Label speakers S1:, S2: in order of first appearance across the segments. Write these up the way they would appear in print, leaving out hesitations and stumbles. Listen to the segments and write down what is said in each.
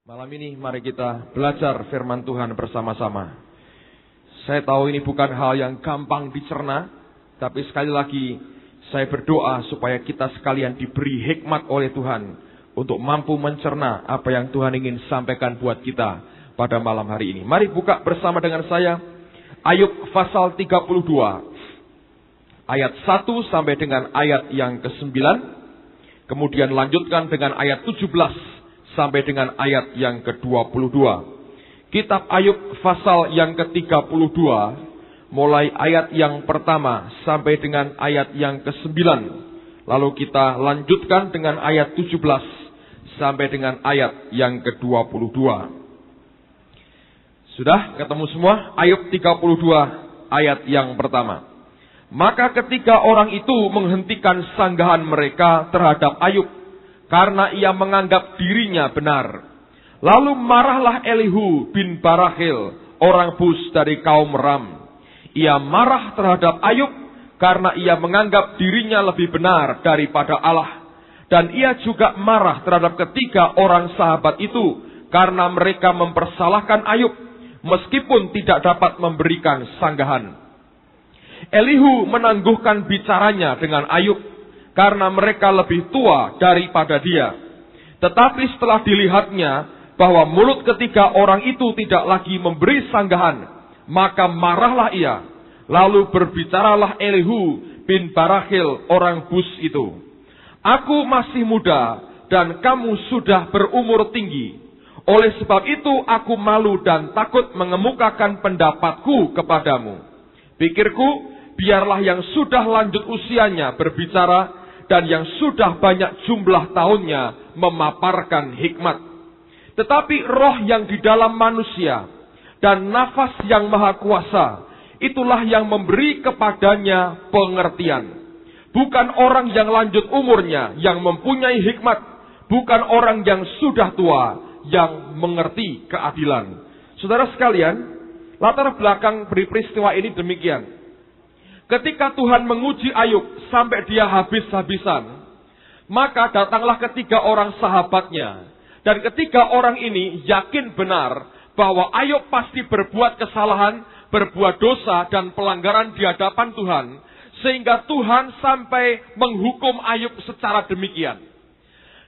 S1: Malam ini mari kita belajar firman Tuhan bersama-sama. Saya tahu ini bukan hal yang gampang dicerna, tapi sekali lagi saya berdoa supaya kita sekalian diberi hikmat oleh Tuhan untuk mampu mencerna apa yang Tuhan ingin sampaikan buat kita pada malam hari ini. Mari buka bersama dengan saya Ayub pasal 32 ayat 1 sampai dengan ayat yang ke-9, kemudian lanjutkan dengan ayat 17 sampai dengan ayat yang ke-22. Kitab Ayub pasal yang ke-32, mulai ayat yang pertama sampai dengan ayat yang ke-9. Lalu kita lanjutkan dengan ayat 17 sampai dengan ayat yang ke-22. Sudah ketemu semua? Ayub 32 ayat yang pertama. Maka ketika orang itu menghentikan sanggahan mereka terhadap Ayub, karena ia menganggap dirinya benar. Lalu marahlah Elihu bin Barachil, orang Bus dari kaum Ram. Ia marah terhadap Ayub karena ia menganggap dirinya lebih benar daripada Allah. Dan ia juga marah terhadap ketiga orang sahabat itu karena mereka mempersalahkan Ayub, meskipun tidak dapat memberikan sanggahan. Elihu menangguhkan bicaranya dengan Ayub, karena mereka lebih tua daripada dia. Tetapi setelah dilihatnya bahwa mulut ketiga orang itu tidak lagi memberi sanggahan, maka marahlah ia. Lalu berbicaralah Elihu bin Barachil orang Bus itu. Aku masih muda dan kamu sudah berumur tinggi. Oleh sebab itu aku malu dan takut mengemukakan pendapatku kepadamu. Pikirku, biarlah yang sudah lanjut usianya berbicara, dan yang sudah banyak jumlah tahunnya memaparkan hikmat. Tetapi roh yang di dalam manusia dan nafas yang maha kuasa, itulah yang memberi kepadanya pengertian. Bukan orang yang lanjut umurnya yang mempunyai hikmat, bukan orang yang sudah tua yang mengerti keadilan. Saudara sekalian, latar belakang peristiwa ini demikian. Ketika Tuhan menguji Ayub sampai dia habis-habisan, maka datanglah ketiga orang sahabatnya. Dan ketiga orang ini yakin benar bahwa Ayub pasti berbuat kesalahan, berbuat dosa dan pelanggaran di hadapan Tuhan. Sehingga Tuhan sampai menghukum Ayub secara demikian.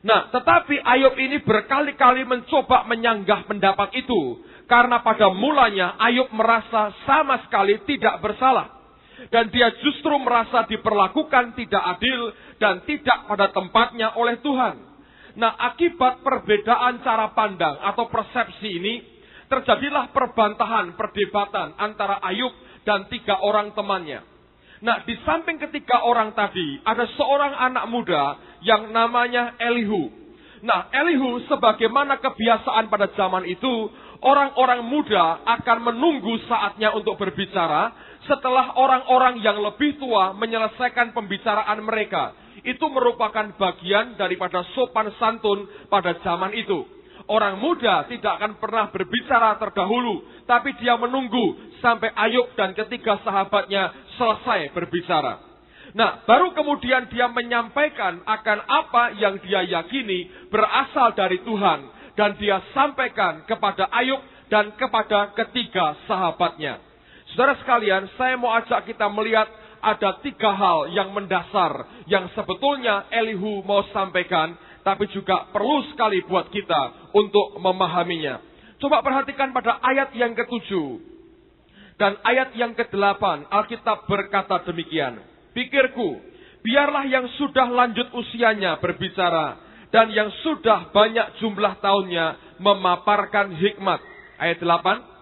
S1: Nah, tetapi Ayub ini berkali-kali mencoba menyanggah pendapat itu. Karena pada mulanya Ayub merasa sama sekali tidak bersalah. Dan dia justru merasa diperlakukan tidak adil dan tidak pada tempatnya oleh Tuhan. Nah, akibat perbedaan cara pandang atau persepsi ini, terjadilah perbantahan, perdebatan antara Ayub dan tiga orang temannya. Nah, di samping ketiga orang tadi, ada seorang anak muda yang namanya Elihu. Nah, Elihu sebagaimana kebiasaan pada zaman itu, orang-orang muda akan menunggu saatnya untuk berbicara, setelah orang-orang yang lebih tua menyelesaikan pembicaraan mereka. Itu merupakan bagian daripada sopan santun pada zaman itu. Orang muda tidak akan pernah berbicara terdahulu, tapi dia menunggu sampai Ayub dan ketiga sahabatnya selesai berbicara. Nah, baru kemudian dia menyampaikan akan apa yang dia yakini berasal dari Tuhan. Dan dia sampaikan kepada Ayub dan kepada ketiga sahabatnya. Saudara sekalian, saya mau ajak kita melihat ada tiga hal yang mendasar yang sebetulnya Elihu mau sampaikan, tapi juga perlu sekali buat kita untuk memahaminya. Coba perhatikan pada ayat yang ke-7 dan ayat yang ke-8, Alkitab berkata demikian. Pikirku, biarlah yang sudah lanjut usianya berbicara, dan yang sudah banyak jumlah tahunnya memaparkan hikmat. Ayat 8.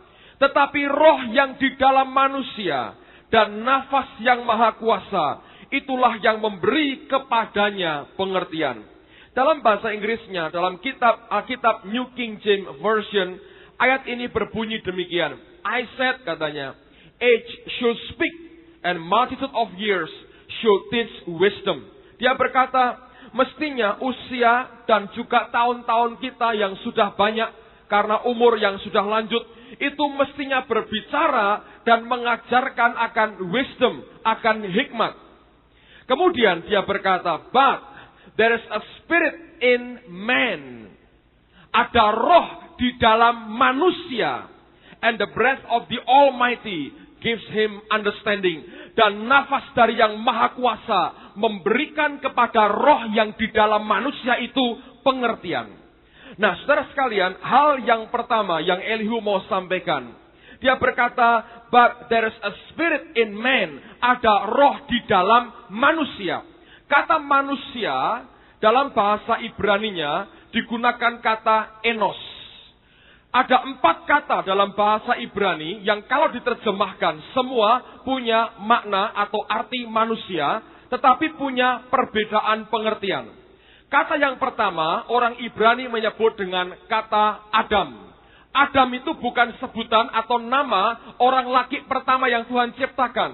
S1: Tetapi roh yang di dalam manusia dan nafas yang maha kuasa, itulah yang memberi kepadanya pengertian. Dalam bahasa Inggrisnya, dalam kitab New King James Version, ayat ini berbunyi demikian. I said, katanya, age should speak and multitude of years should teach wisdom. Dia berkata, mestinya usia dan juga tahun-tahun kita yang sudah banyak karena umur yang sudah lanjut, itu mestinya berbicara dan mengajarkan akan wisdom, akan hikmat. Kemudian dia berkata, but there is a spirit in man. Ada roh di dalam manusia. And the breath of the Almighty gives him understanding. Dan nafas dari yang maha kuasa memberikan kepada roh yang di dalam manusia itu pengertian. Nah, saudara sekalian, hal yang pertama yang Elihu mau sampaikan. Dia berkata, but there is a spirit in man. Ada roh di dalam manusia. Kata manusia dalam bahasa Ibraninya digunakan kata enos. Ada 4 kata dalam bahasa Ibrani yang kalau diterjemahkan semua punya makna atau arti manusia, tetapi punya perbedaan pengertian. Kata yang pertama, orang Ibrani menyebut dengan kata Adam. Adam itu bukan sebutan atau nama orang laki pertama yang Tuhan ciptakan.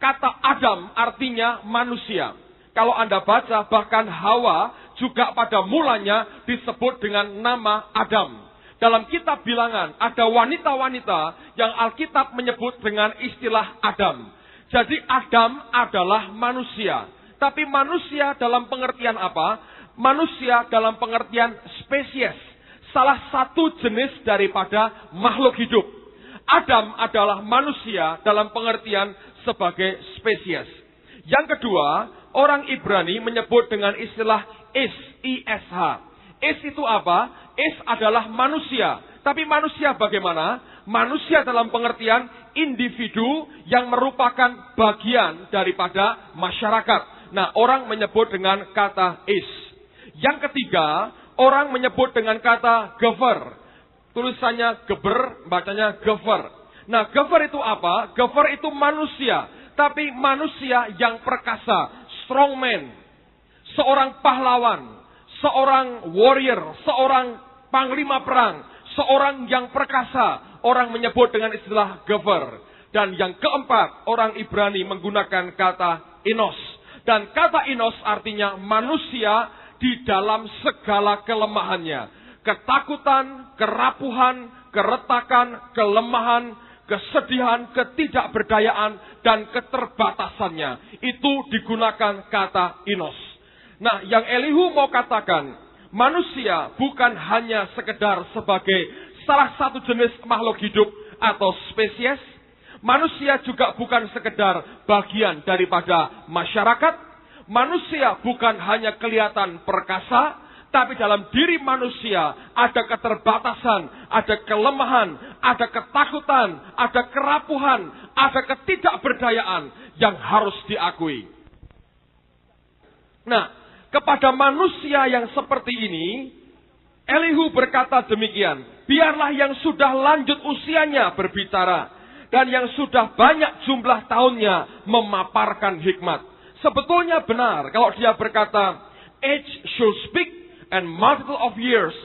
S1: Kata Adam artinya manusia. Kalau Anda baca, bahkan Hawa juga pada mulanya disebut dengan nama Adam. Dalam kitab Bilangan ada wanita-wanita yang Alkitab menyebut dengan istilah Adam. Jadi Adam adalah manusia. Tapi manusia dalam pengertian apa? Manusia dalam pengertian spesies. Salah satu jenis daripada makhluk hidup. Adam adalah manusia dalam pengertian sebagai spesies. Yang kedua, orang Ibrani menyebut dengan istilah Is, I-S-H. Is itu apa? Is adalah manusia. Tapi manusia bagaimana? Manusia dalam pengertian individu yang merupakan bagian daripada masyarakat. Nah, orang menyebut dengan kata is. Yang ketiga, orang menyebut dengan kata gever. Tulisannya geber, bacanya gever. Nah, gever itu apa? Gever itu manusia. Tapi manusia yang perkasa. Strongman. Seorang pahlawan. Seorang warrior, seorang panglima perang, seorang yang perkasa, orang menyebut dengan istilah gever. Dan yang keempat, orang Ibrani menggunakan kata inos. Dan kata inos artinya manusia di dalam segala kelemahannya. Ketakutan, kerapuhan, keretakan, kelemahan, kesedihan, ketidakberdayaan, dan keterbatasannya. Itu digunakan kata inos. Nah, yang Elihu mau katakan, manusia bukan hanya sekedar sebagai salah satu jenis makhluk hidup atau spesies. Manusia juga bukan sekedar bagian daripada masyarakat. Manusia bukan hanya kelihatan perkasa, tapi dalam diri manusia ada keterbatasan, ada kelemahan, ada ketakutan, ada kerapuhan, ada ketidakberdayaan yang harus diakui. Nah, kepada manusia yang seperti ini, Elihu berkata demikian, biarlah yang sudah lanjut usianya berbicara, dan yang sudah banyak jumlah tahunnya memaparkan hikmat. Sebetulnya benar kalau dia berkata, age should speak and multitude of years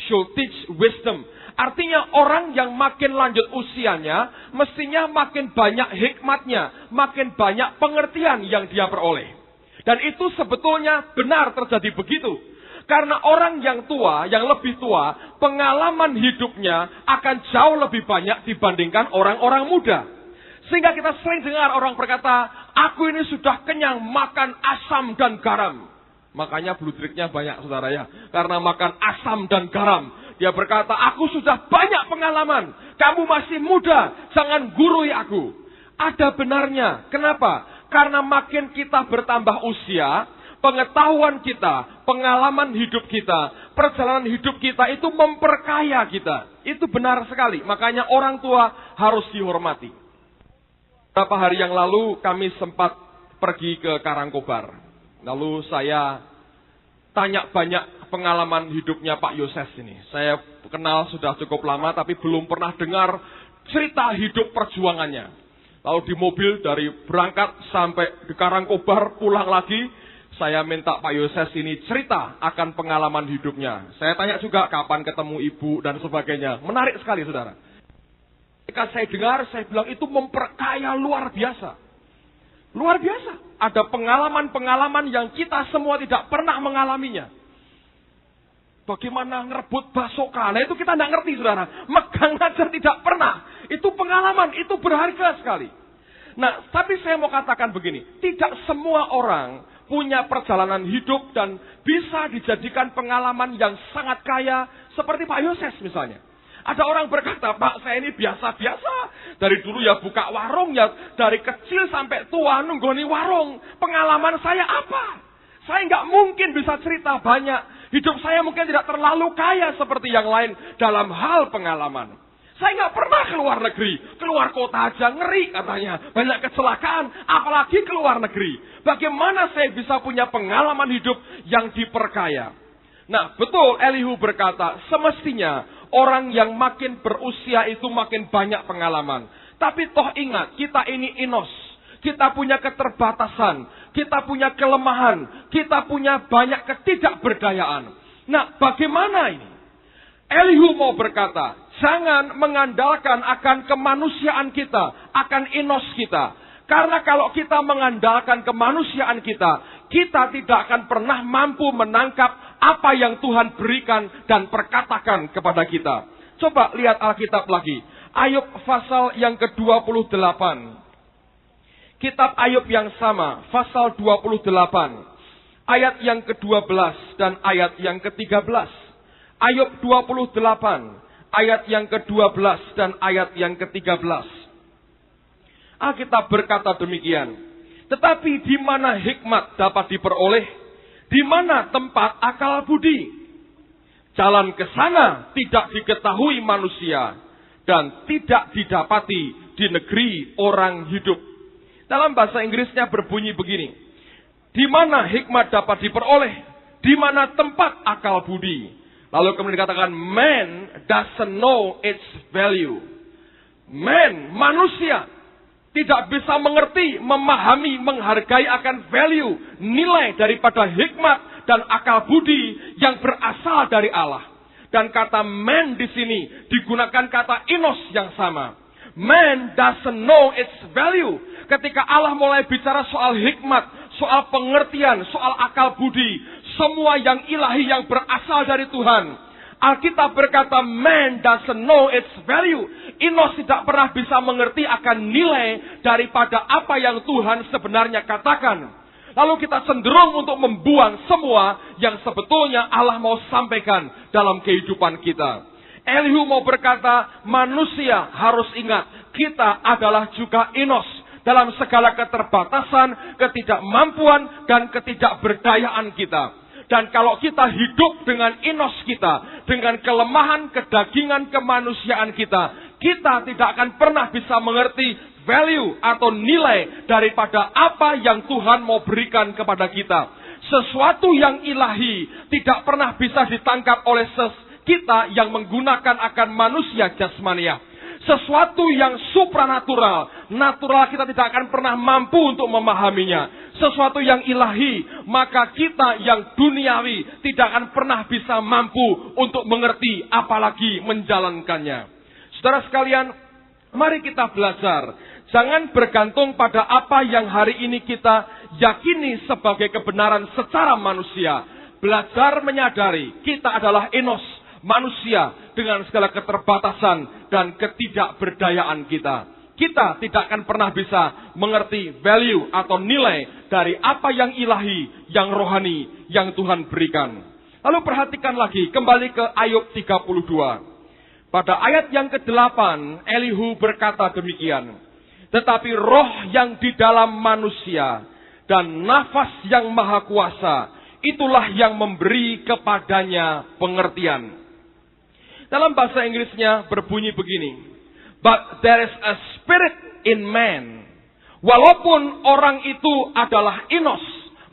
S1: should teach wisdom. Artinya orang yang makin lanjut usianya, mestinya makin banyak hikmatnya, makin banyak pengertian yang dia peroleh. Dan itu sebetulnya benar terjadi begitu. Karena orang yang tua, yang lebih tua, pengalaman hidupnya akan jauh lebih banyak dibandingkan orang-orang muda. Sehingga kita sering dengar orang berkata, aku ini sudah kenyang makan asam dan garam. Makanya bludriknya banyak, saudara ya. Karena makan asam dan garam. Dia berkata, aku sudah banyak pengalaman. Kamu masih muda, jangan gurui aku. Ada benarnya. Kenapa? Karena makin kita bertambah usia, pengetahuan kita, pengalaman hidup kita, perjalanan hidup kita itu memperkaya kita. Itu benar sekali. Makanya orang tua harus dihormati. Beberapa hari yang lalu kami sempat pergi ke Karangkobar. Lalu saya tanya banyak pengalaman hidupnya Pak Yoses ini. Saya kenal sudah cukup lama tapi belum pernah dengar cerita hidup perjuangannya. Lalu di mobil dari berangkat sampai di Karangkobar pulang lagi, saya minta Pak Yoses ini cerita akan pengalaman hidupnya. Saya tanya juga kapan ketemu ibu dan sebagainya. Menarik sekali, saudara. Ketika saya dengar, saya bilang itu memperkaya luar biasa. Luar biasa. Ada pengalaman-pengalaman yang kita semua tidak pernah mengalaminya. Bagaimana ngerebut basoka. Nah itu kita tidak ngerti, saudara. Megang aja tidak pernah. Itu pengalaman, itu berharga sekali. Nah, tapi saya mau katakan begini. Tidak semua orang punya perjalanan hidup dan bisa dijadikan pengalaman yang sangat kaya seperti Pak Yoses misalnya. Ada orang berkata, Pak, saya ini biasa-biasa. Dari dulu ya buka warung, ya dari kecil sampai tua nunggoni warung. Pengalaman saya apa? Saya nggak mungkin bisa cerita banyak. Hidup saya mungkin tidak terlalu kaya seperti yang lain dalam hal pengalaman. Saya nggak pernah keluar negeri. Keluar kota aja ngeri katanya. Banyak kecelakaan, apalagi keluar negeri. Bagaimana saya bisa punya pengalaman hidup yang diperkaya? Nah, betul Elihu berkata, semestinya orang yang makin berusia itu makin banyak pengalaman. Tapi toh ingat, kita ini inos. Kita punya keterbatasan. Kita punya kelemahan. Kita punya banyak ketidakberdayaan. Nah, bagaimana ini? Elihu mau berkata, jangan mengandalkan akan kemanusiaan kita, akan inos kita. Karena kalau kita mengandalkan kemanusiaan kita tidak akan pernah mampu menangkap apa yang Tuhan berikan dan perkatakan kepada kita. Coba lihat Alkitab lagi. Ayub pasal yang ke-28. Kitab Ayub yang sama, pasal 28. Ayat yang ke-12 dan ayat yang ke-13. Ayub 28, ayat yang ke-12 dan ayat yang ke-13. Alkitab berkata demikian. Tetapi di mana hikmat dapat diperoleh? Di mana tempat akal budi? Jalan ke sana tidak diketahui manusia dan tidak didapati di negeri orang hidup. Dalam bahasa Inggrisnya berbunyi begini. Di mana hikmat dapat diperoleh? Di mana tempat akal budi? Lalu kemudian dikatakan, man doesn't know its value. Man, manusia, tidak bisa mengerti, memahami, menghargai akan value, nilai daripada hikmat dan akal budi yang berasal dari Allah. Dan kata man di sini digunakan kata inos yang sama. Man doesn't know its value. Ketika Allah mulai bicara soal hikmat, soal pengertian, soal akal budi, semua yang ilahi yang berasal dari Tuhan. Alkitab berkata, man doesn't know its value. Inos tidak pernah bisa mengerti akan nilai daripada apa yang Tuhan sebenarnya katakan. Lalu kita cenderung untuk membuang semua yang sebetulnya Allah mau sampaikan dalam kehidupan kita. Elihu mau berkata, manusia harus ingat, kita adalah juga inos. Dalam segala keterbatasan, ketidakmampuan, dan ketidakberdayaan kita. Dan kalau kita hidup dengan inos kita, dengan kelemahan, kedagingan, kemanusiaan kita tidak akan pernah bisa mengerti value atau nilai daripada apa yang Tuhan mau berikan kepada kita. Sesuatu yang ilahi tidak pernah bisa ditangkap oleh kita yang menggunakan akan manusia jasmaniah. Sesuatu yang supranatural, natural kita tidak akan pernah mampu untuk memahaminya. Sesuatu yang ilahi, maka kita yang duniawi tidak akan pernah bisa mampu untuk mengerti, apalagi menjalankannya. Saudara sekalian, mari kita belajar. Jangan bergantung pada apa yang hari ini kita yakini sebagai kebenaran secara manusia. Belajar menyadari kita adalah enos, manusia dengan segala keterbatasan dan ketidakberdayaan kita. Kita tidak akan pernah bisa mengerti value atau nilai dari apa yang ilahi, yang rohani, yang Tuhan berikan. Lalu perhatikan lagi, kembali ke Ayub 32. Pada ayat yang ke-8, Elihu berkata demikian. Tetapi roh yang di dalam manusia dan nafas yang maha kuasa, itulah yang memberi kepadanya pengertian. Dalam bahasa Inggrisnya berbunyi begini. But there is a spirit in man. Walaupun orang itu adalah inos,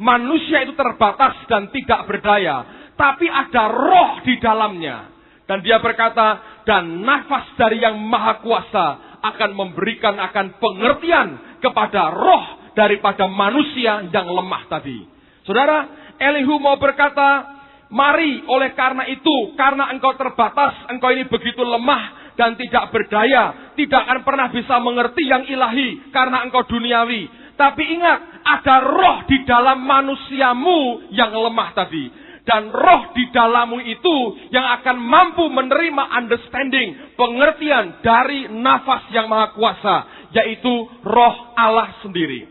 S1: manusia itu terbatas dan tidak berdaya, tapi ada roh di dalamnya. Dan dia berkata, dan nafas dari yang maha kuasa akan memberikan akan pengertian kepada roh daripada manusia yang lemah tadi. Saudara, Elihu mau berkata, mari oleh karena itu, karena engkau terbatas, engkau ini begitu lemah dan tidak berdaya, tidak akan pernah bisa mengerti yang ilahi karena engkau duniawi. Tapi ingat, ada roh di dalam manusiamu yang lemah tadi. Dan roh di dalammu itu yang akan mampu menerima understanding, pengertian dari nafas yang maha kuasa, yaitu roh Allah sendiri.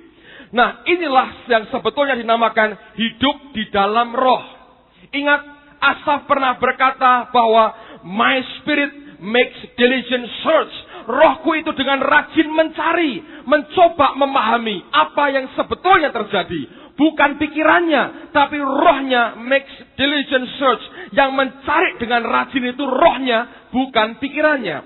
S1: Nah, inilah yang sebetulnya dinamakan hidup di dalam roh. Ingat, Asaf pernah berkata bahwa my spirit makes diligent search. Rohku itu dengan rajin mencari, mencoba memahami apa yang sebetulnya terjadi. Bukan pikirannya, tapi rohnya makes diligent search. Yang mencari dengan rajin itu rohnya, bukan pikirannya.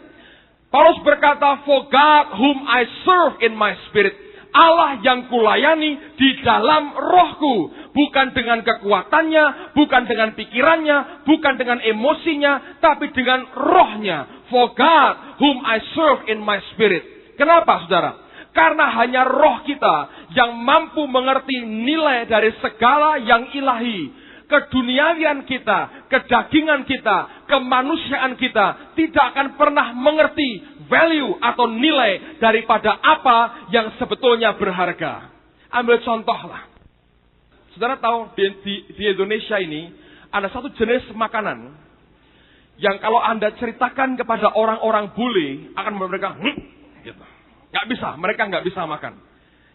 S1: Paulus berkata, for God whom I serve in my spirit. Allah yang kulayani di dalam rohku. Bukan dengan kekuatannya, bukan dengan pikirannya, bukan dengan emosinya, tapi dengan rohnya. For God whom I serve in my spirit. Kenapa, saudara? Karena hanya roh kita yang mampu mengerti nilai dari segala yang ilahi. Keduniawian kita, kedagingan kita, kemanusiaan kita tidak akan pernah mengerti value atau nilai daripada apa yang sebetulnya berharga. Ambil contoh lah. Saudara tahu di Indonesia ini ada satu jenis makanan yang kalau Anda ceritakan kepada orang-orang bule akan mereka gitu. Nggak bisa, mereka nggak bisa makan.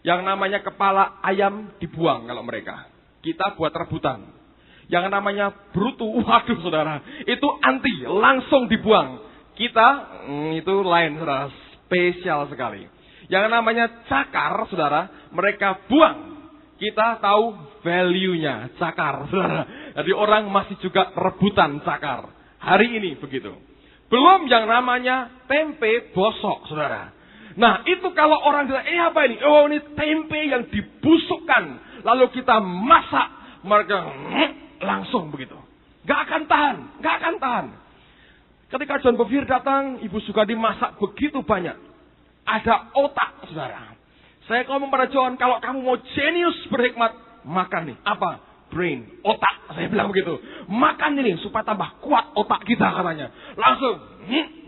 S1: Yang namanya kepala ayam dibuang kalau mereka. Kita buat rebutan. Yang namanya brutu, waduh saudara, itu anti, langsung dibuang. Kita, itu lain saudara, spesial sekali. Yang namanya cakar saudara, mereka buang. Kita tahu value-nya, cakar saudara. Jadi orang masih juga rebutan cakar. Hari ini begitu. Belum yang namanya tempe bosok saudara. Nah, itu kalau orang bilang, apa ini? Oh, ini tempe yang dibusukkan. Lalu kita masak. Mereka langsung begitu. Gak akan tahan. Ketika John Bevere datang, Ibu Sugandi masak begitu banyak. Ada otak, saudara. Saya ngomong pada John, kalau kamu mau jenius berhikmat, makan nih. Apa? Brain, otak. Saya bilang begitu. Makan ini supaya tambah kuat otak kita katanya. Langsung,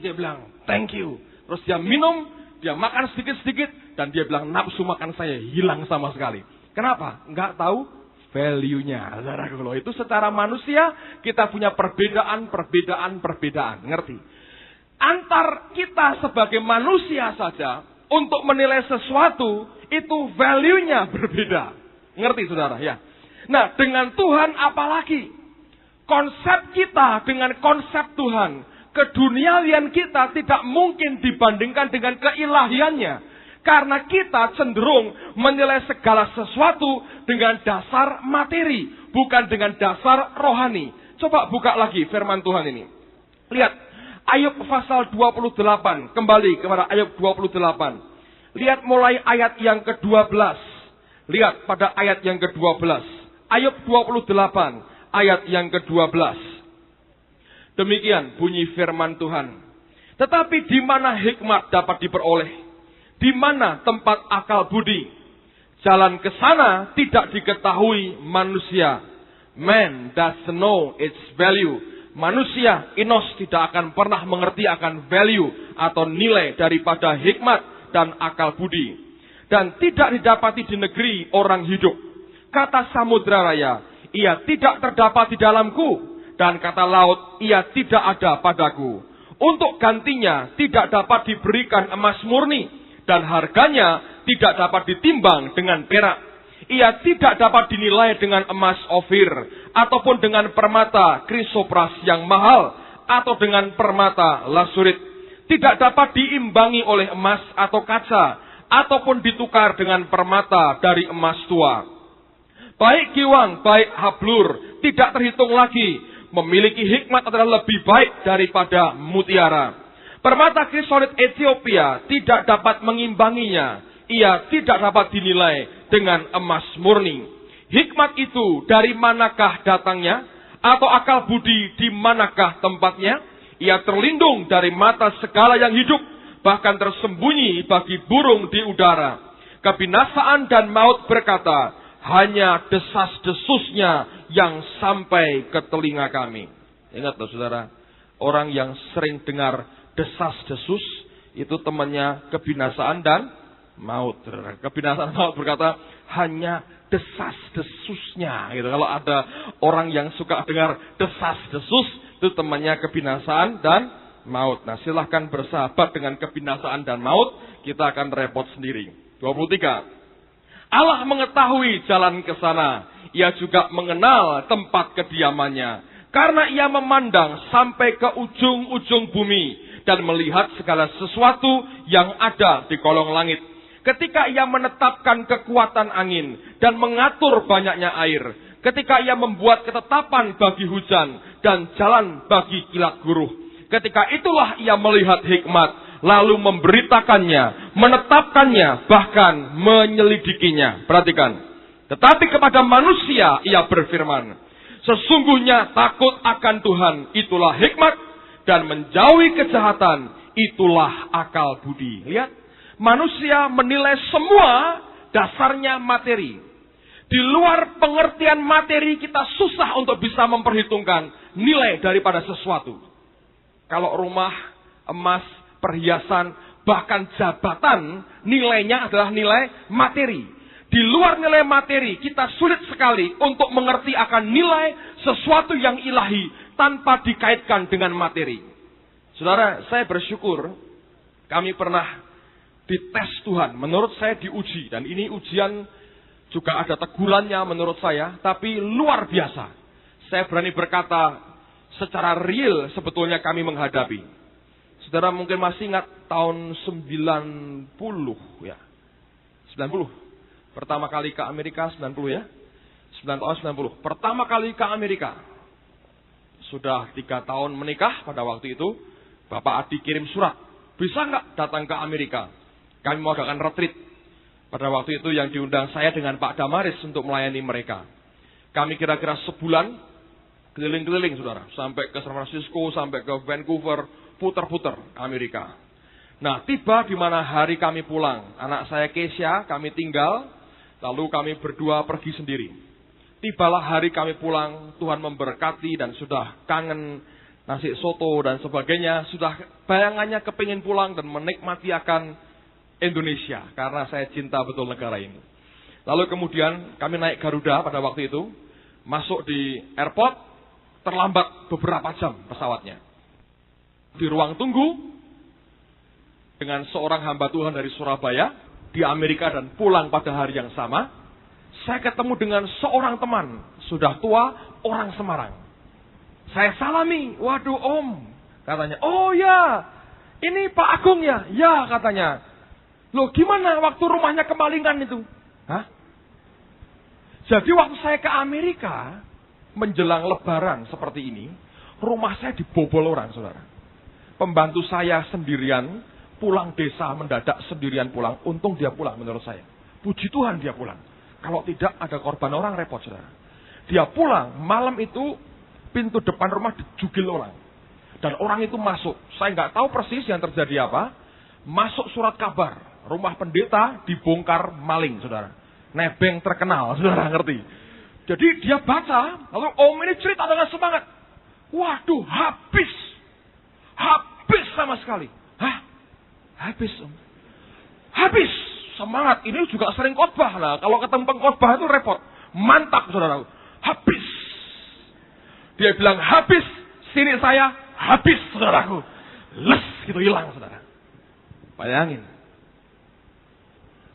S1: dia bilang, thank you. Terus dia minum. Dia makan sedikit-sedikit dan dia bilang nafsu makan saya hilang sama sekali. Kenapa? Enggak tahu value-nya. Saudara, itu secara manusia kita punya perbedaan. Ngerti? Antar kita sebagai manusia saja untuk menilai sesuatu itu value-nya berbeda. Ngerti saudara? Ya. Nah, dengan Tuhan apalagi? Konsep kita dengan konsep Tuhan. Keduniawian kita tidak mungkin dibandingkan dengan keilahiannya. Karena kita cenderung menilai segala sesuatu dengan dasar materi. Bukan dengan dasar rohani. Coba buka lagi firman Tuhan ini. Lihat. Ayub pasal 28. Kembali kepada Ayub 28. Lihat mulai ayat yang ke-12. Lihat pada ayat yang ke-12. Ayub 28. Ayat yang ke-12. Demikian bunyi firman Tuhan. Tetapi di mana hikmat dapat diperoleh? Di mana tempat akal budi? Jalan ke sana tidak diketahui manusia. Man doesn't know its value. Manusia, inos, tidak akan pernah mengerti akan value atau nilai daripada hikmat dan akal budi. Dan tidak didapati di negeri orang hidup. Kata samudra raya, ia tidak terdapat di dalamku. Dan kata laut, ia tidak ada padaku. Untuk gantinya tidak dapat diberikan emas murni. Dan harganya tidak dapat ditimbang dengan perak. Ia tidak dapat dinilai dengan emas ofir. Ataupun dengan permata krisopras yang mahal. Atau dengan permata lasurit. Tidak dapat diimbangi oleh emas atau kaca. Ataupun ditukar dengan permata dari emas tua. Baik giwang, baik hablur. Tidak terhitung lagi. Memiliki hikmat adalah lebih baik daripada mutiara. Permata krisolit Ethiopia tidak dapat mengimbanginya. Ia tidak dapat dinilai dengan emas murni. Hikmat itu dari manakah datangnya? Atau akal budi di manakah tempatnya? Ia terlindung dari mata segala yang hidup. Bahkan tersembunyi bagi burung di udara. Kebinasaan dan maut berkata, hanya desas-desusnya yang sampai ke telinga kami. Ingat loh saudara, orang yang sering dengar desas-desus, itu temannya kebinasaan dan maut. Kebinasaan dan maut berkata, hanya desas-desusnya. Gitu. Kalau ada orang yang suka dengar desas-desus, itu temannya kebinasaan dan maut. Nah silahkan bersahabat dengan kebinasaan dan maut, kita akan repot sendiri. 23. Allah mengetahui jalan ke sana. Ia juga mengenal tempat kediamannya. Karena ia memandang sampai ke ujung-ujung bumi. dan melihat segala sesuatu yang ada di kolong langit. Ketika ia menetapkan kekuatan angin dan mengatur banyaknya air. Ketika ia membuat ketetapan bagi hujan dan jalan bagi kilat guruh. Ketika itulah ia melihat hikmat, lalu memberitakannya, menetapkannya, bahkan menyelidikinya. Perhatikan. Tetapi kepada manusia ia berfirman, sesungguhnya takut akan Tuhan, itulah hikmat, dan menjauhi kejahatan, itulah akal budi. Lihat. Manusia menilai semua dasarnya materi. Di luar pengertian materi kita susah untuk bisa memperhitungkan nilai daripada sesuatu. Kalau rumah, emas, perhiasan, bahkan jabatan, nilainya adalah nilai materi. Di luar nilai materi, kita sulit sekali untuk mengerti akan nilai sesuatu yang ilahi tanpa dikaitkan dengan materi. Saudara, saya bersyukur kami pernah dites Tuhan, menurut saya diuji. Dan ini ujian juga ada tegurannya menurut saya, tapi luar biasa. Saya berani berkata, secara real sebetulnya kami menghadapi. Saudara mungkin masih ingat tahun 90 ya. 90. Pertama kali ke Amerika 90 ya. 90. Pertama kali ke Amerika. Sudah 3 tahun menikah pada waktu itu. Bapak Adi kirim surat. Bisa nggak datang ke Amerika? Kami mau adakan retreat. Pada waktu itu yang diundang saya dengan Pak Damaris untuk melayani mereka. Kami kira-kira sebulan keliling-keliling saudara. Sampai ke San Francisco, sampai ke Vancouver, puter-puter Amerika. Nah, tiba di mana hari kami pulang. Anak saya Keisha, kami tinggal. Lalu kami berdua pergi sendiri. Tibalah hari kami pulang, Tuhan memberkati dan sudah kangen nasi soto dan sebagainya. Sudah bayangannya kepingin pulang dan menikmati akan Indonesia, karena saya cinta betul negara ini. Lalu kemudian kami naik Garuda pada waktu itu, masuk di airport, terlambat beberapa jam pesawatnya. Di ruang tunggu, dengan seorang hamba Tuhan dari Surabaya, di Amerika dan pulang pada hari yang sama, saya ketemu dengan seorang teman, sudah tua, orang Semarang. Saya salami, waduh om, katanya, oh ya, ini Pak Agung ya, ya katanya. Loh gimana waktu rumahnya kemalingan itu? Hah? Jadi waktu saya ke Amerika, menjelang lebaran seperti ini, rumah saya dibobol orang, saudara. Pembantu saya sendirian, pulang desa mendadak sendirian pulang. Untung dia pulang menurut saya. Puji Tuhan dia pulang. Kalau tidak ada korban orang repot, saudara. Dia pulang, malam itu pintu depan rumah dijugil orang. Dan orang itu masuk. Saya nggak tahu persis yang terjadi apa. Masuk surat kabar. Rumah pendeta dibongkar maling, saudara. Nebeng terkenal, saudara ngerti. Jadi dia baca, lalu om ini cerita dengan semangat. Waduh, habis. Habis sama sekali. Hah? Habis om. Habis. Semangat. Ini juga sering khotbah lah. Kalau ketemu pengkhotbah itu repot. Mantap, saudara. Habis. Dia bilang habis. Sini saya habis, saudaraku. Les, gitu hilang, saudara. Bayangin.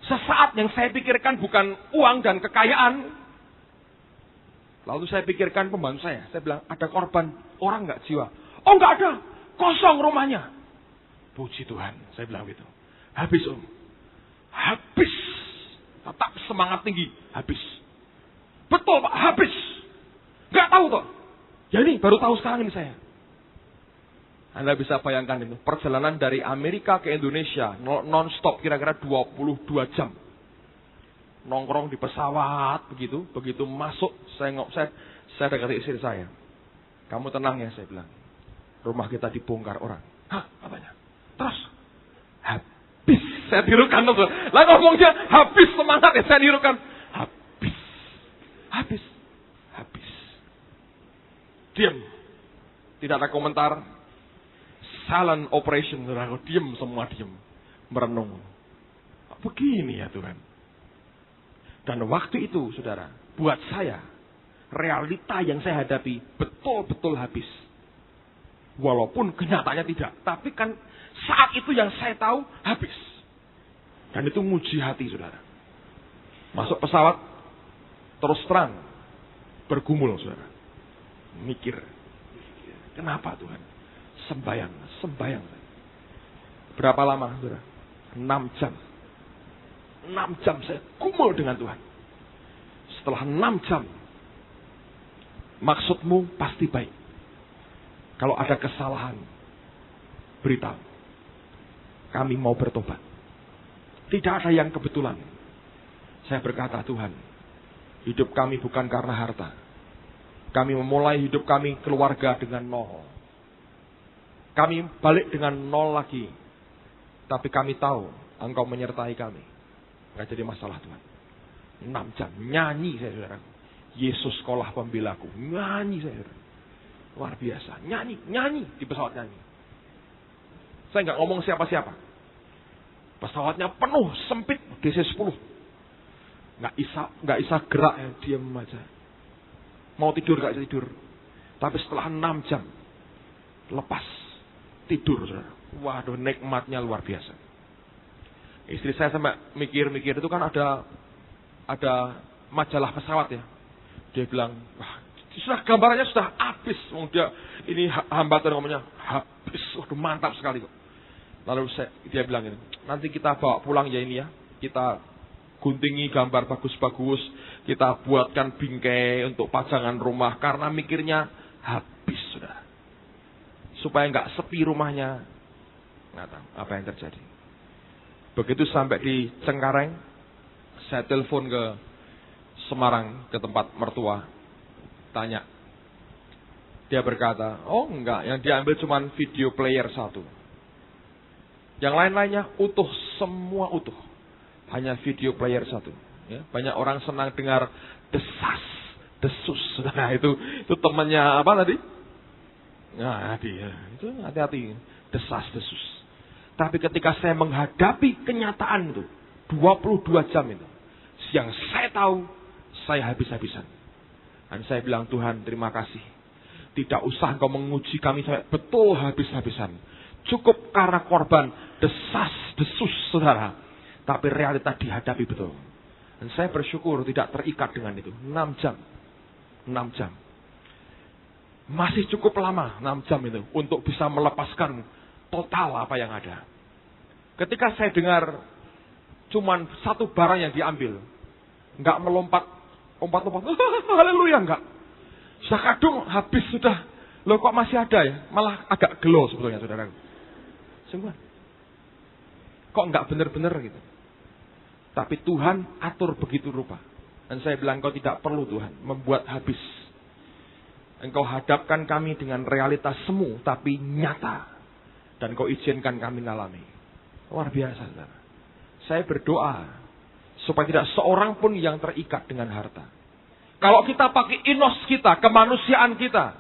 S1: Sesaat yang saya pikirkan bukan uang dan kekayaan. Lalu saya pikirkan pembantu saya. Saya bilang, ada korban orang nggak jiwa? Oh nggak ada. Kosong rumahnya. Puji Tuhan. Saya bilang gitu. Habis om. Habis. Tetap semangat tinggi. Habis. Betul pak. Habis. Nggak tahu toh. Ya ini baru tahu sekarang ini saya. Anda bisa bayangkan itu. Perjalanan dari Amerika ke Indonesia. Non-stop kira-kira 22 jam. Nongkrong di pesawat. Begitu. Begitu masuk. Saya dekat istri saya. Kamu tenang ya saya bilang. Rumah kita dibongkar orang. Hah? Katanya. Terus. Habis. Saya tirukan. Lah ngomongnya habis semangat ya. Saya tirukan. Habis. Habis. Habis. Diam. Tidak ada komentar. Silent operation, saudara. Diam semua, diam. Merenung. Begini ya Tuhan. Dan waktu itu, saudara, buat saya, realita yang saya hadapi betul-betul habis. Walaupun kenyataannya tidak. Tapi kan saat itu yang saya tahu habis. Dan itu nguji hati, saudara. Masuk pesawat, terus terang, bergumul, saudara. Mikir. Kenapa Tuhan? Sembayang. Berapa lama, saudara? 6 jam. 6 jam saya gumul dengan Tuhan. Setelah 6 jam, maksudmu pasti baik. Kalau ada kesalahan, beritahu. Kami mau bertobat. Tidak ada yang kebetulan. Saya berkata, Tuhan, hidup kami bukan karena harta. Kami memulai hidup kami keluarga dengan 0. Kami balik dengan 0 lagi. Tapi kami tahu Engkau menyertai kami. Gak jadi masalah, Tuhan. 6 jam nyanyi saya, saudara. Yesus sekolah pembelaku. Nyanyi saya, saudara. Luar biasa. Nyanyi di pesawat nyanyi. Saya nggak ngomong siapa-siapa. Pesawatnya penuh, sempit, DC-10. Nggak bisa gerak, ya, diam aja. Mau tidur nggak tidur. Tapi setelah 6 jam, lepas tidur, saudara. Waduh, nikmatnya luar biasa. Istri saya sampai mikir-mikir, itu kan ada majalah pesawat ya. Dia bilang, wah, sudah gambarannya sudah habis. Dia ini hambatan ngomongnya habis. Waduh, mantap sekali kok. Lalu dia bilang ini, nanti kita bawa pulang ya ini ya. Kita guntingi gambar bagus-bagus. Kita buatkan bingkai untuk pajangan rumah. Karena mikirnya habis sudah. Supaya nggak sepi rumahnya. Nggak tahu apa yang terjadi. Begitu sampai di Cengkareng, saya telepon ke Semarang, ke tempat mertua. Tanya. Dia berkata, oh enggak, yang diambil cuma video player 1. Yang lain-lainnya utuh, semua utuh. Hanya video player 1. Ya, banyak orang senang dengar desas, desus. Nah itu temannya apa tadi? Nah itu hati-hati, desas, desus. Tapi ketika saya menghadapi kenyataan itu, 22 jam itu, yang saya tahu, saya habis-habisan. Dan saya bilang, Tuhan terima kasih. Tidak usah Engkau menguji kami sampai betul habis-habisan. Cukup karena korban desas, desus, saudara. Tapi realita dihadapi betul. Dan saya bersyukur tidak terikat dengan itu. 6 jam. 6 jam. Masih cukup lama 6 jam itu. Untuk bisa melepaskan total apa yang ada. Ketika saya dengar cuman satu barang yang diambil. Enggak melompat. Haleluya enggak. Sudah kadung habis sudah. Loh kok masih ada ya? Malah agak gelo sebetulnya saudara. Sungguh. Kok enggak benar-benar gitu. Tapi Tuhan atur begitu rupa. Dan saya bilang kau tidak perlu Tuhan membuat habis. Engkau hadapkan kami dengan realitas semu tapi nyata. Dan kau izinkan kami ngalami. Luar biasa saudara. Saya berdoa supaya tidak seorang pun yang terikat dengan harta. Kalau kita pakai inos kita, kemanusiaan kita,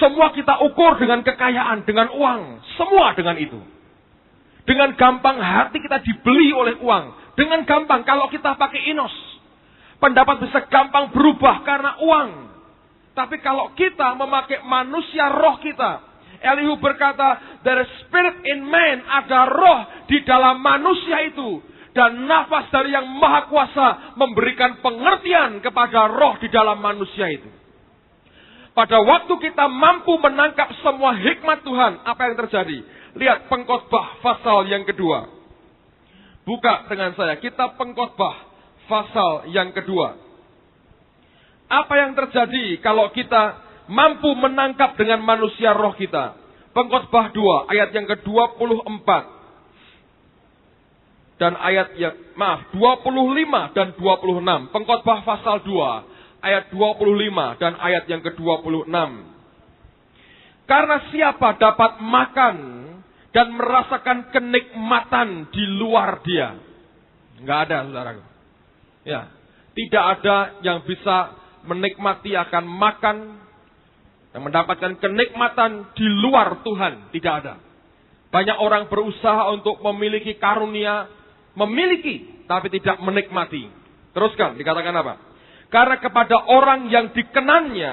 S1: semua kita ukur dengan kekayaan, dengan uang, semua dengan itu. Dengan gampang hati kita dibeli oleh uang. Dengan gampang kalau kita pakai inos. Pendapat bisa gampang berubah karena uang. Tapi kalau kita memakai manusia roh kita. Elihu berkata, there is spirit in man. Ada roh di dalam manusia itu. Dan nafas dari yang maha kuasa memberikan pengertian kepada roh di dalam manusia itu. Pada waktu kita mampu menangkap semua hikmat Tuhan, apa yang terjadi? Lihat Pengkhotbah pasal yang kedua. Buka dengan saya, kitab Pengkhotbah pasal yang kedua. Apa yang terjadi kalau kita mampu menangkap dengan manusia roh kita? Pengkhotbah 2 ayat yang ke-24. Dan ayat yang 25 dan 26. Pengkhotbah pasal 2 ayat 25 dan ayat yang ke-26. Karena siapa dapat makan dan merasakan kenikmatan di luar dia? Enggak ada, saudaraku. Ya, tidak ada yang bisa menikmati akan makan dan mendapatkan kenikmatan di luar Tuhan. Tidak ada. Banyak orang berusaha untuk memiliki karunia, memiliki tapi tidak menikmati. Teruskan, dikatakan apa? Karena kepada orang yang dikenannya,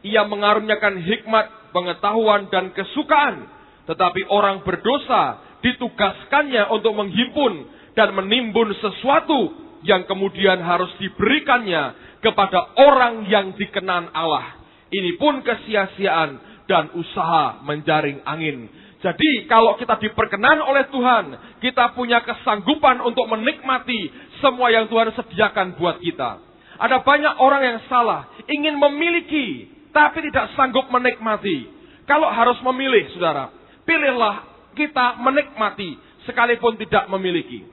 S1: ia mengaruniakan hikmat, pengetahuan dan kesukaan. Tetapi orang berdosa ditugaskannya untuk menghimpun dan menimbun sesuatu yang kemudian harus diberikannya kepada orang yang dikenan Allah. Ini pun kesia-siaan dan usaha menjaring angin. Jadi kalau kita diperkenan oleh Tuhan, kita punya kesanggupan untuk menikmati semua yang Tuhan sediakan buat kita. Ada banyak orang yang salah, ingin memiliki, tapi tidak sanggup menikmati. Kalau harus memilih, saudara, pilihlah kita menikmati, sekalipun tidak memiliki.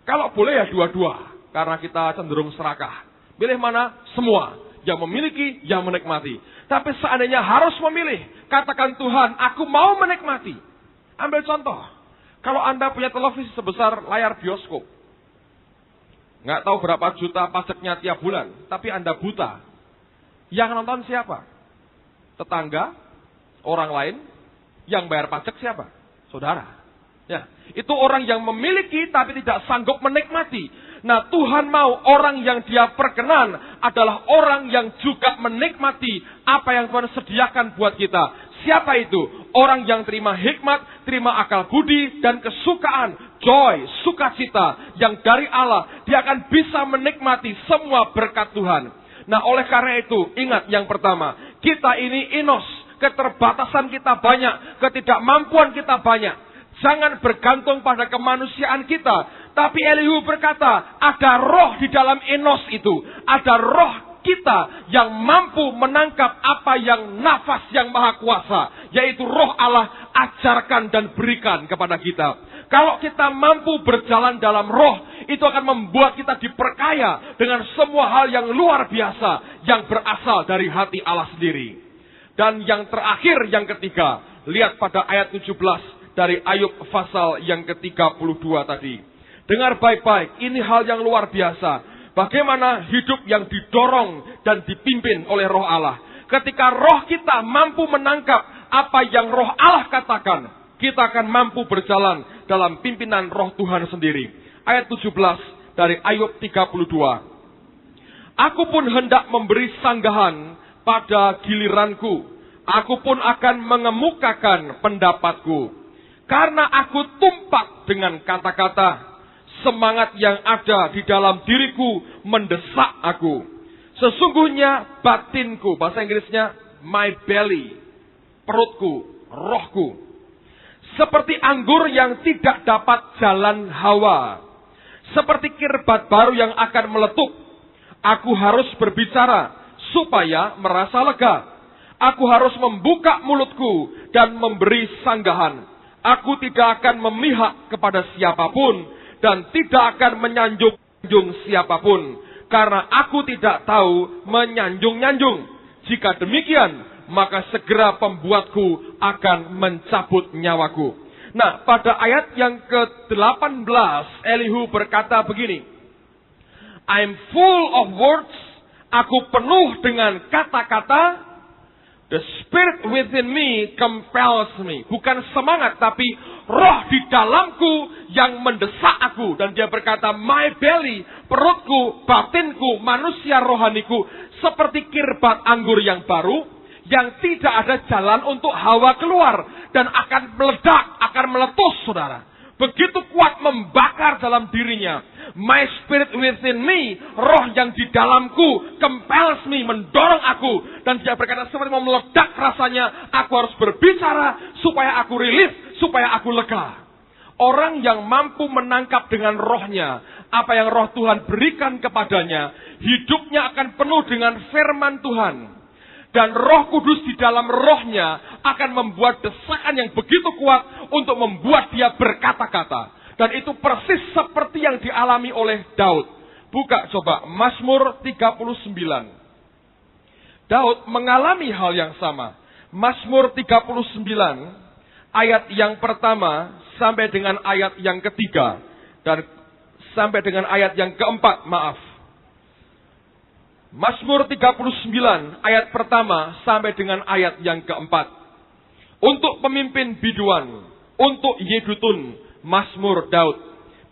S1: Kalau boleh ya dua-dua, karena kita cenderung serakah. Pilih mana? Semua. Yang memiliki, yang menikmati. Tapi seandainya harus memilih, katakan Tuhan, aku mau menikmati. Ambil contoh, kalau Anda punya televisi sebesar layar bioskop, nggak tahu berapa juta pajaknya tiap bulan, tapi Anda buta. Yang nonton siapa? Tetangga, orang lain. Yang bayar pajak siapa? Saudara. Ya, itu orang yang memiliki tapi tidak sanggup menikmati. Nah, Tuhan mau orang yang Dia perkenan adalah orang yang juga menikmati apa yang Tuhan sediakan buat kita. Siapa itu? Orang yang terima hikmat, terima akal budi, dan kesukaan, joy, sukacita yang dari Allah. Dia akan bisa menikmati semua berkat Tuhan. Nah, oleh karena itu, ingat yang pertama, kita ini inos, keterbatasan kita banyak, ketidakmampuan kita banyak. Jangan bergantung pada kemanusiaan kita. Tapi Elihu berkata, ada roh di dalam enos itu. Ada roh kita yang mampu menangkap apa yang nafas yang maha kuasa. Yaitu roh Allah ajarkan dan berikan kepada kita. Kalau kita mampu berjalan dalam roh, itu akan membuat kita diperkaya dengan semua hal yang luar biasa. Yang berasal dari hati Allah sendiri. Dan yang terakhir, yang ketiga. Lihat pada ayat 17 dari Ayub pasal yang ke-32 tadi. Dengar baik-baik, ini hal yang luar biasa. Bagaimana hidup yang didorong dan dipimpin oleh roh Allah. Ketika roh kita mampu menangkap apa yang roh Allah katakan, kita akan mampu berjalan dalam pimpinan roh Tuhan sendiri. Ayat 17 dari Ayub 32. Aku pun hendak memberi sanggahan pada giliranku. Aku pun akan mengemukakan pendapatku. Karena aku tumpak dengan kata-kata. Semangat yang ada di dalam diriku mendesak aku. Sesungguhnya batinku, bahasa Inggrisnya my belly, perutku, rohku. Seperti anggur yang tidak dapat jalan hawa. Seperti kirbat baru yang akan meletup. Aku harus berbicara supaya merasa lega. Aku harus membuka mulutku dan memberi sanggahan. Aku tidak akan memihak kepada siapapun. Dan tidak akan menyanjung siapapun. Karena aku tidak tahu menyanjung-nyanjung. Jika demikian, maka segera pembuatku akan mencabut nyawaku. Nah, pada ayat yang ke-18, Elihu berkata begini. I'm full of words. Aku penuh dengan kata-kata. The spirit within me compels me. Bukan semangat, tapi roh di dalamku yang mendesak aku. Dan dia berkata, my belly, perutku, batinku, manusia rohaniku. Seperti kirbat anggur yang baru. Yang tidak ada jalan untuk hawa keluar. Dan akan meledak, akan meletus, saudara. Begitu kuat membakar dalam dirinya. My spirit within me, roh yang di dalamku, compels me, mendorong aku. Dan dia berkata seperti mau meledak rasanya, aku harus berbicara supaya aku relief, supaya aku lega. Orang yang mampu menangkap dengan rohnya, apa yang roh Tuhan berikan kepadanya, hidupnya akan penuh dengan firman Tuhan. Dan Roh Kudus di dalam rohnya akan membuat desakan yang begitu kuat untuk membuat dia berkata-kata. Dan itu persis seperti yang dialami oleh Daud. Buka coba Mazmur 39. Daud mengalami hal yang sama. Mazmur 39 ayat yang pertama sampai dengan ayat yang ketiga. Dan sampai dengan ayat yang keempat, maaf. Mazmur 39 ayat pertama sampai dengan ayat yang keempat. Untuk pemimpin biduan, untuk Yedutun, Mazmur Daud.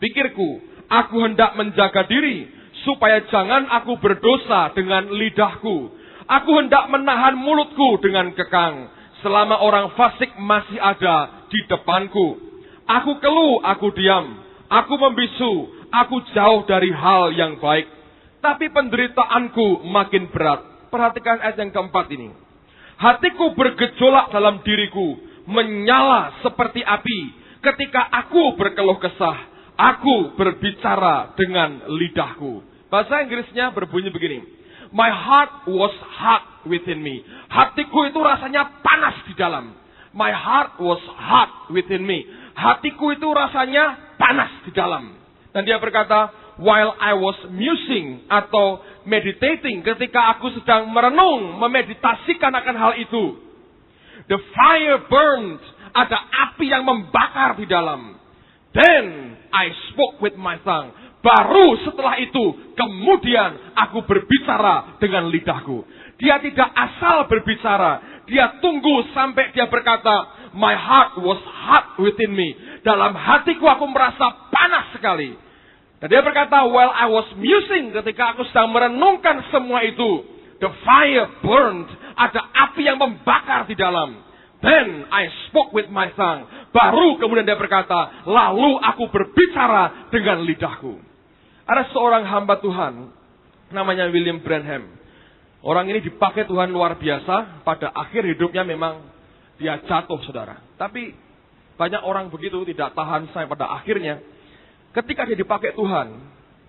S1: Pikirku, aku hendak menjaga diri, supaya jangan aku berdosa dengan lidahku. Aku hendak menahan mulutku dengan kekang, selama orang fasik masih ada di depanku. Aku keluh, aku diam, aku membisu, aku jauh dari hal yang baik. Tapi penderitaanku makin berat. Perhatikan ayat yang keempat ini. Hatiku bergejolak dalam diriku. menyala seperti api. Ketika aku berkeluh kesah, aku berbicara dengan lidahku. Bahasa Inggrisnya berbunyi begini. My heart was hot within me. Hatiku itu rasanya panas di dalam. My heart was hot within me. Hatiku itu rasanya panas di dalam. Dan dia berkata, while I was musing atau meditating, ketika aku sedang merenung, memeditasikan akan hal itu, the fire burned, ada api yang membakar di dalam. Then I spoke with my tongue. Baru setelah itu, kemudian aku berbicara dengan lidahku. Dia tidak asal berbicara. Dia tunggu sampai dia berkata, my heart was hot within me. Dalam hatiku aku merasa panas sekali. Dan dia berkata, while I was musing, ketika aku sedang merenungkan semua itu, the fire burned, ada api yang membakar di dalam. Then I spoke with my tongue. Baru kemudian dia berkata, lalu aku berbicara dengan lidahku. Ada seorang hamba Tuhan, namanya William Branham. Orang ini dipakai Tuhan luar biasa. Pada akhir hidupnya memang dia jatuh, saudara. Tapi banyak orang begitu tidak tahan sampai pada akhirnya. Ketika dia dipakai Tuhan,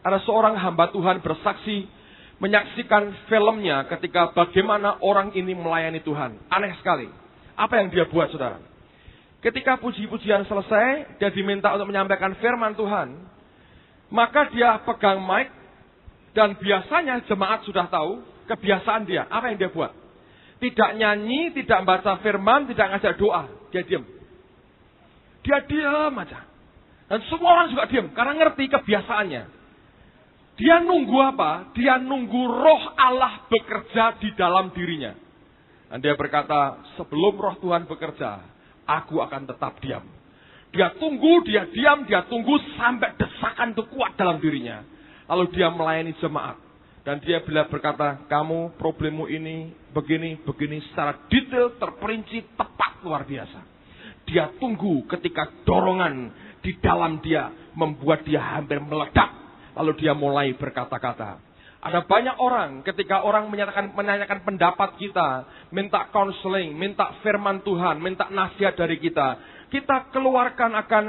S1: ada seorang hamba Tuhan bersaksi, menyaksikan filmnya ketika bagaimana orang ini melayani Tuhan. Aneh sekali. Apa yang dia buat, saudara? Ketika puji-pujian selesai, dia diminta untuk menyampaikan firman Tuhan. Maka dia pegang mic, dan biasanya jemaat sudah tahu kebiasaan dia. Apa yang dia buat? Tidak nyanyi, tidak membaca firman, tidak ngajak doa. Dia diam. Dia diam aja. Dan semua orang juga diam, karena ngerti kebiasaannya. Dia nunggu apa? Dia nunggu roh Allah bekerja di dalam dirinya. Dan dia berkata, sebelum roh Tuhan bekerja, aku akan tetap diam. Dia tunggu, dia diam, dia tunggu sampai desakan itu kuat dalam dirinya. Lalu dia melayani jemaat. Dan dia bila berkata, kamu problemmu ini, begini secara detail, terperinci, tepat, luar biasa. Dia tunggu ketika dorongan di dalam dia membuat dia hampir meledak. Lalu dia mulai berkata-kata. Ada banyak orang ketika orang menanyakan pendapat kita, minta counseling, minta firman Tuhan, minta nasihat dari kita. Kita keluarkan akan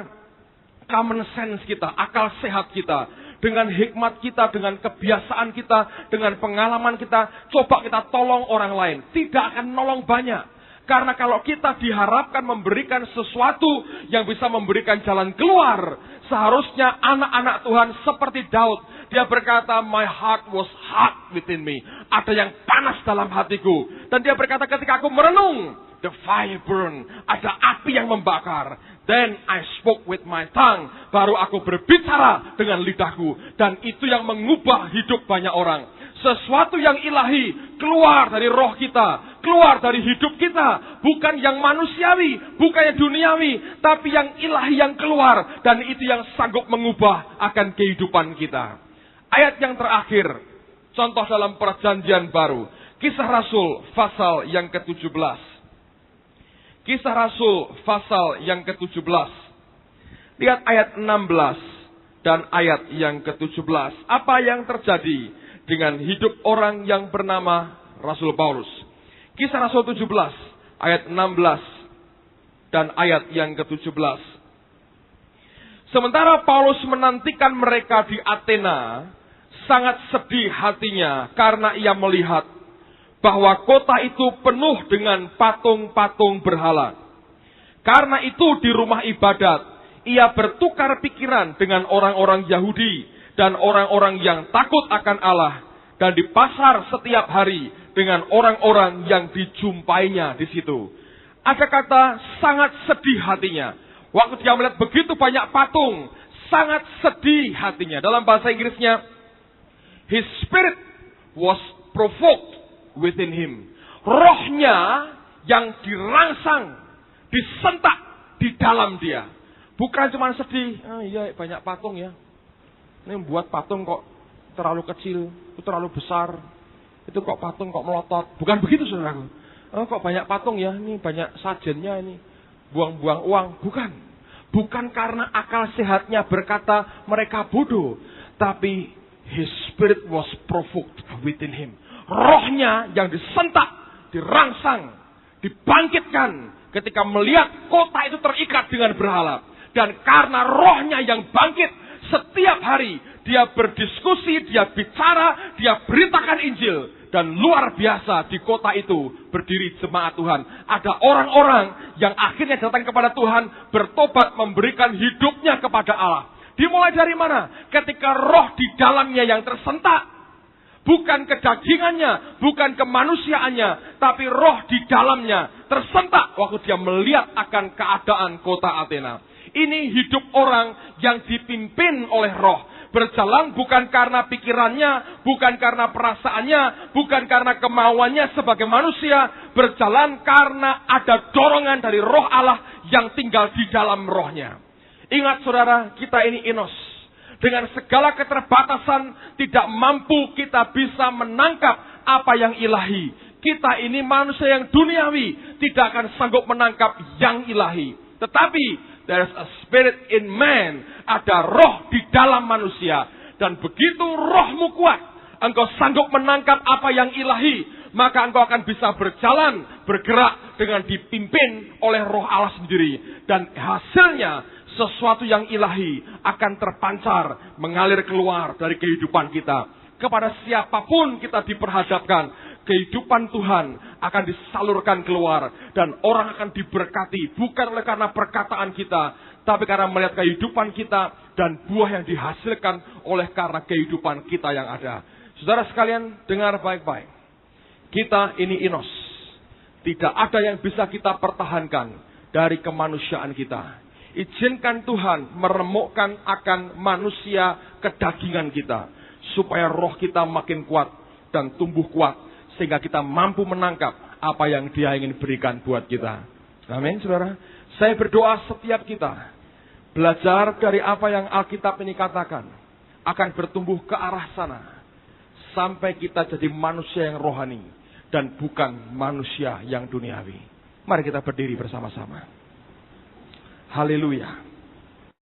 S1: common sense kita, akal sehat kita. Dengan hikmat kita, dengan kebiasaan kita, dengan pengalaman kita. Coba kita tolong orang lain. Tidak akan nolong banyak. Karena kalau kita diharapkan memberikan sesuatu yang bisa memberikan jalan keluar. Seharusnya anak-anak Tuhan seperti Daud. Dia berkata, my heart was hot within me. Ada yang panas dalam hatiku. Dan dia berkata, ketika aku merenung, the fire burn. Ada api yang membakar. Then I spoke with my tongue. Baru aku berbicara dengan lidahku. Dan itu yang mengubah hidup banyak orang. Sesuatu yang ilahi keluar dari roh kita. Keluar dari hidup kita. Bukan yang manusiawi. Bukan yang duniawi. Tapi yang ilahi yang keluar. Dan itu yang sanggup mengubah akan kehidupan kita. Ayat yang terakhir. Contoh dalam perjanjian baru. Kisah Rasul pasal yang ke-17. Kisah Rasul pasal yang ke-17. Lihat ayat 16 dan ayat yang ke-17. Apa yang terjadi dengan hidup orang yang bernama Rasul Paulus. Kisah Rasul 17 ayat 16 dan ayat yang ke-17. Sementara Paulus menantikan mereka di Athena, sangat sedih hatinya karena ia melihat bahwa kota itu penuh dengan patung-patung berhala. Karena itu di rumah ibadat, ia bertukar pikiran dengan orang-orang Yahudi dan orang-orang yang takut akan Allah. Dan di pasar setiap hari dengan orang-orang yang dijumpainya di situ. Ada kata sangat sedih hatinya. Waktu dia melihat begitu banyak patung, sangat sedih hatinya. Dalam bahasa Inggrisnya, his spirit was provoked within him. Rohnya yang dirangsang, disentak di dalam dia. Bukan cuma sedih, iya banyak patung ya. Ini membuat patung kok terlalu kecil, itu terlalu besar. Itu kok patung kok melotot. Bukan begitu saudaraku. Kok banyak patung ya, ini banyak sajennya ini. Buang-buang uang. Bukan. Bukan karena akal sehatnya berkata mereka bodoh. Tapi his spirit was provoked within him. Rohnya yang disentak, dirangsang, dibangkitkan ketika melihat kota itu terikat dengan berhala. Dan karena rohnya yang bangkit, setiap hari dia berdiskusi, dia bicara, dia beritakan Injil. Dan luar biasa di kota itu berdiri jemaat Tuhan. Ada orang-orang yang akhirnya datang kepada Tuhan, bertobat, memberikan hidupnya kepada Allah. Dimulai dari mana? Ketika roh di dalamnya yang tersentak. Bukan kedagingannya, bukan kemanusiaannya, tapi roh di dalamnya tersentak waktu dia melihat akan keadaan kota Athena. Ini hidup orang yang dipimpin oleh roh. Berjalan bukan karena pikirannya, bukan karena perasaannya, bukan karena kemauannya sebagai manusia. Berjalan karena ada dorongan dari roh Allah yang tinggal di dalam rohnya. Ingat saudara, kita ini inos. Dengan segala keterbatasan, tidak mampu kita bisa menangkap apa yang ilahi. Kita ini manusia yang duniawi, tidak akan sanggup menangkap yang ilahi. Tetapi, there is a spirit in man. Ada roh di dalam manusia. Dan begitu rohmu kuat, engkau sanggup menangkap apa yang ilahi. Maka engkau akan bisa berjalan, bergerak dengan dipimpin oleh roh Allah sendiri. Dan hasilnya, sesuatu yang ilahi akan terpancar, mengalir keluar dari kehidupan kita. Kepada siapapun kita diperhadapkan, kehidupan Tuhan akan disalurkan keluar. Dan orang akan diberkati, bukan oleh karena perkataan kita, tapi karena melihat kehidupan kita dan buah yang dihasilkan oleh karena kehidupan kita yang ada. Saudara sekalian, dengar baik-baik. Kita ini inos. Tidak ada yang bisa kita pertahankan dari kemanusiaan kita. Izinkan Tuhan meremukkan akan manusia kedagingan kita. Supaya roh kita makin kuat dan tumbuh kuat. Sehingga kita mampu menangkap apa yang Dia ingin berikan buat kita. Amin, saudara. Saya berdoa setiap kita belajar dari apa yang Alkitab ini katakan. Akan bertumbuh ke arah sana. Sampai kita jadi manusia yang rohani. Dan bukan manusia yang duniawi. Mari kita berdiri bersama-sama. Haleluya.